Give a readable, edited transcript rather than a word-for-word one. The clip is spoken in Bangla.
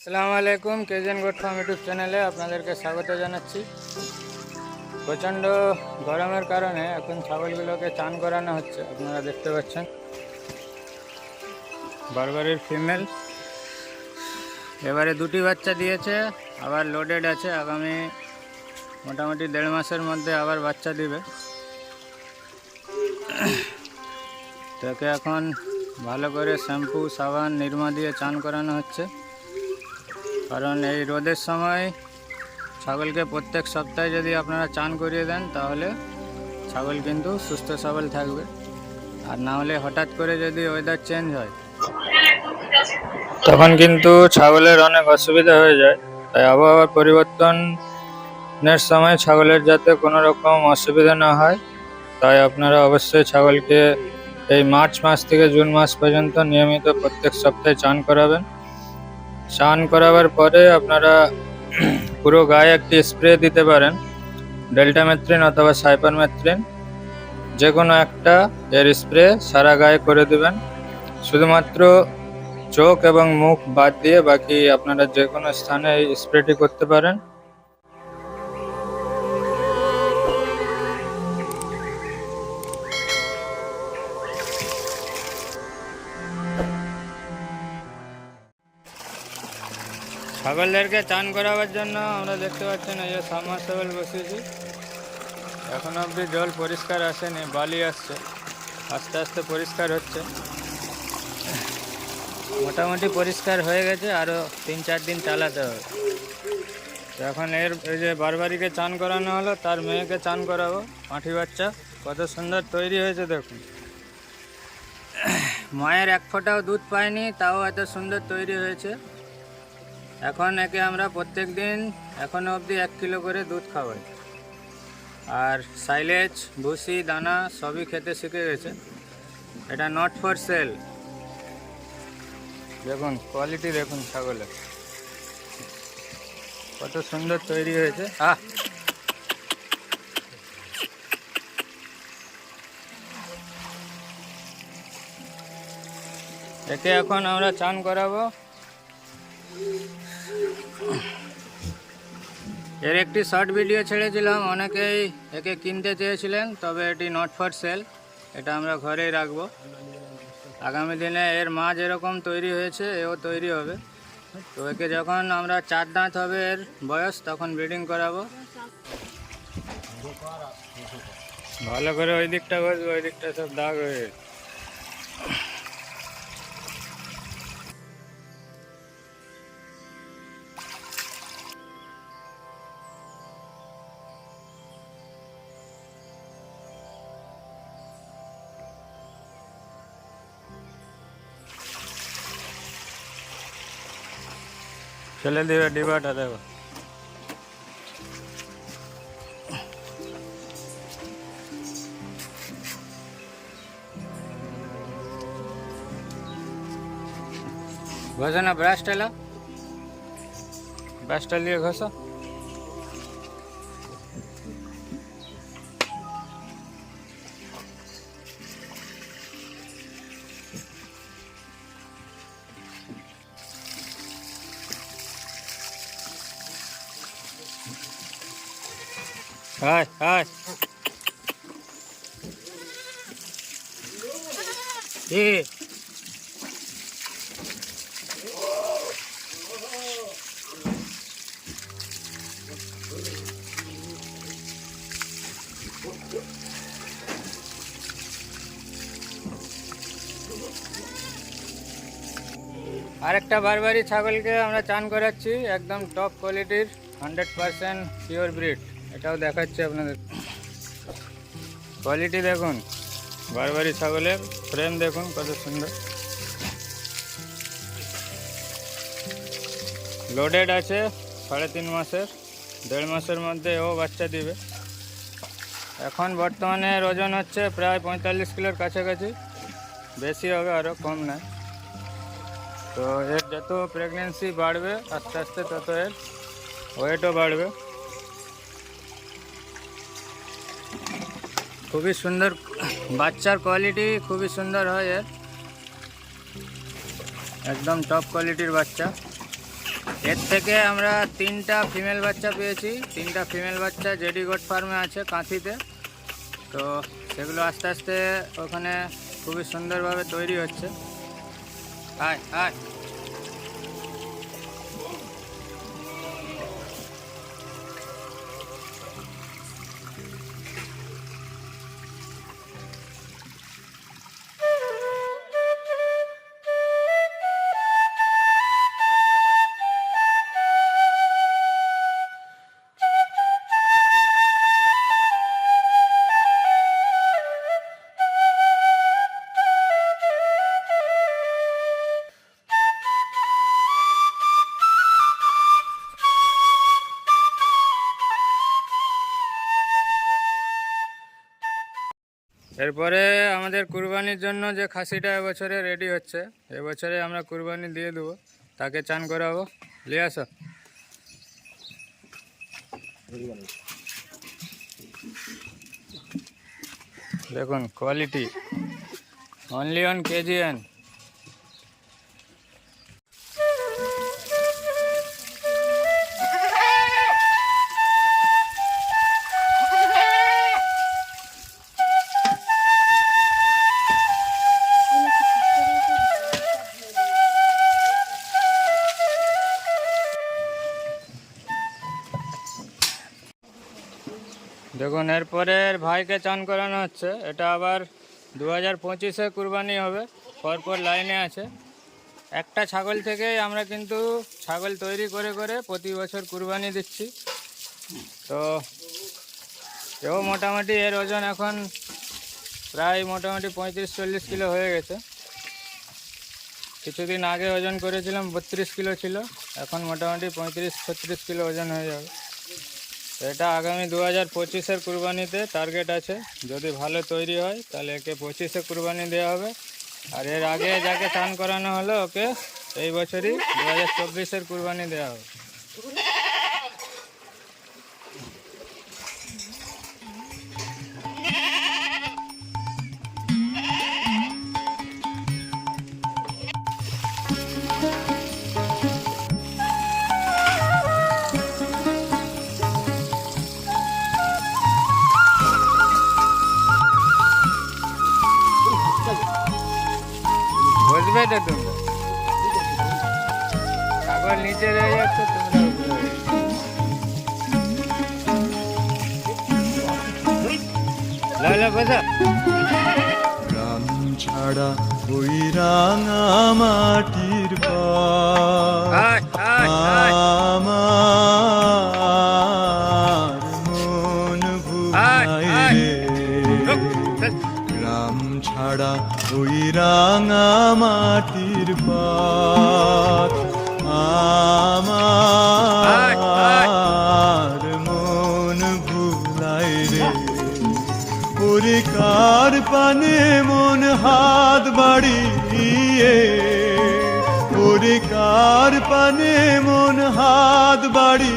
আসসালামু আলাইকুম, কেজেন গোট ফার্ম ইউটিউব চ্যানেলে আপনাদেরকে স্বাগত জানাচ্ছি। প্রচণ্ড গরমের কারণে এখন ছাগলগুলোকে চান করানো হচ্ছে। আপনারা দেখতে পাচ্ছেন বারবারির ফিমেল এবারে দুটি বাচ্চা দিয়েছে, আবার লোডেড আছে। আগামী মোটামুটি 1.5 মাসের মধ্যে আবার বাচ্চা দিবে। তাকে এখন ভালো করে শ্যাম্পু, সাবান, নিরমা দিয়ে চান করানো হচ্ছে। কারণ এই রোদের সময় ছাগলকে প্রত্যেক সপ্তাহে যদি আপনারা চান করিয়ে দেন তাহলে ছাগল কিন্তু সুস্থ সবল থাকবে। আর না হলে হঠাৎ করে যদি ওয়েদার চেঞ্জ হয় তখন কিন্তু ছাগলের অনেক অসুবিধা হয়ে যায়। তাই আবহাওয়ার পরিবর্তনের সময় ছাগলের যাতে কোনো রকম অসুবিধা না হয়, তাই আপনারা অবশ্যই ছাগলকে এই মার্চ মাস থেকে জুন মাস পর্যন্ত নিয়মিত প্রত্যেক সপ্তাহে চান করাবেন। চান করাবার পরে আপনারা পুরো গায়ে একটি স্প্রে দিতে পারেন, ডেল্টামেথ্রিন অথবা সাইপারমেথ্রিন, যে কোনো একটা এর স্প্রে সারা গায়ে করে দিবেন। শুধুমাত্র চোখ এবং মুখ বাদ দিয়ে বাকি আপনারা যে কোনো স্থানে এই স্প্রেটি করতে পারেন। ছাগলদেরকে চান করাবার জন্য আমরা দেখতে পাচ্ছেন এই যে সাবমার্সিবল বসিয়েছি। এখনো অবধি জল পরিষ্কার আসেনি, বালি আসছে, আস্তে আস্তে পরিষ্কার হচ্ছে। মোটামুটি পরিষ্কার হয়ে গেছে, আরও 3-4 দিন চালাতে হবে। এখন এই যে বারবারিকে চান করানো হলো, তার মেয়েকে চান করাবো। পাঁঠি বাচ্চা কত সুন্দর তৈরি হয়েছে দেখুন। মায়ের 1 ফোঁটাও দুধ পায়নি, তাও এত সুন্দর তৈরি হয়েছে। এখন একে আমরা প্রত্যেক দিন এখনো অবধি 1 কিলো করে দুধ খাওয়াই। আর সাইলেজ, ভুসি, দানা সবই খেতে শিখে গেছে। এটা নট ফর সেল। দেখুন কোয়ালিটি, দেখুন ছাগলের কত সুন্দর তৈরি হয়েছে। একে এখন আমরা চান করাবো। এর একটি শর্ট ভিডিও ছেড়েছিলাম, অনেকেই একে কিনতে চেয়েছিলেন, তবে এটি নট ফর সেল। এটা আমরা ঘরেই রাখবো। আগামী দিনে এর মা যেরকম তৈরি হয়েছে এও তৈরি হবে। তো একে যখন আমরা 4 দাঁত হবে এর বয়স, তখন ব্রিডিং করাবো। ভালো করে ওই দিকটা বসবো, ওই দিকটা সব দাগ হয়ে গেছে। ফেলে দিবে ডিবাটা, দেখো। ঘষো না, ব্রাশটা এলো, ব্রাশটা দিয়ে ঘষো। হায় হায়, আরেকটা বারবারি ছাগলকে আমরা চান করাচ্ছি, একদম টপ কোয়ালিটির 100% পিওর ব্রিড। এটাও দেখাচ্ছি আপনাদের। কোয়ালিটি দেখুন, বারবারি ছাগলের ফ্রেম দেখুন কত সুন্দর। লোডেড আছে 3.5 মাসের, 1.5 মাসের মধ্যে ও বাচ্চা দিবে। এখন বর্তমানে ওজন হচ্ছে প্রায় 45 কিলোর কাছাকাছি, বেশি হবে, আরও কম না। তো এর যত প্রেগনেন্সি বাড়বে আস্তে আস্তে তত এর ওয়েটও বাড়বে। খুবই সুন্দর বাচ্চার কোয়ালিটি, খুবই সুন্দর হয় এর, একদম টপ কোয়ালিটির বাচ্চা। এর থেকে আমরা 3টা ফিমেল বাচ্চা পেয়েছি। 3টা ফিমেল বাচ্চা জেডি গোট ফার্মে আছে কাঁথিতে। তো সেগুলো আস্তে আস্তে ওখানে খুবই সুন্দরভাবে তৈরি হচ্ছে। আয় আয়। এরপরে আমাদের কুরবানির জন্য যে খাসিটা এবছরে রেডি হচ্ছে, এবছরে আমরা কুরবানি দিয়ে দেবো, তাকে চান করাবো। নিয়ে আসো। দেখুন কোয়ালিটি, অনলি অন কেজিএন। দেখুন এরপরে ভাইকে চান করানো হচ্ছে। এটা আবার 2025-এ কুরবানি হবে, পরপর লাইনে আছে। একটা ছাগল থেকেই আমরা কিন্তু ছাগল তৈরি করে করে প্রতি বছর কুরবানি দিচ্ছি। তো এও মোটামুটি এর ওজন এখন প্রায় মোটামুটি 35-40 কিলো হয়ে গেছে। কিছুদিন আগে ওজন করেছিলাম 32 কিলো ছিল, এখন মোটামুটি 35-36 কিলো ওজন হয়ে যাবে। এটা আগামী 2025-এর কুরবানিতে টার্গেট আছে। যদি ভালো তৈরি হয় তাহলে একে 25-এ কুরবানি দেওয়া হবে। আর এর আগে যাকে চান করানো হলো ওকে এই বছরই 2024-এর কুরবানি দেওয়া হবে। বসবে তো তোমরা, ছাগল নিচে রয়ে যাচ্ছে, তোমরা উপরে। লালা বসা। গ্রাম ছাড়া ওই রাঙা মাটির আমার মন ভুলাই রে। গ্রাম ছাড়া ওই রাঙা মাটির পথ আমার মন ভুলাই রে। ওরে কার পানে মন হাত বাড়িয়ে, ওরে কার পানে মন হাত বাড়ি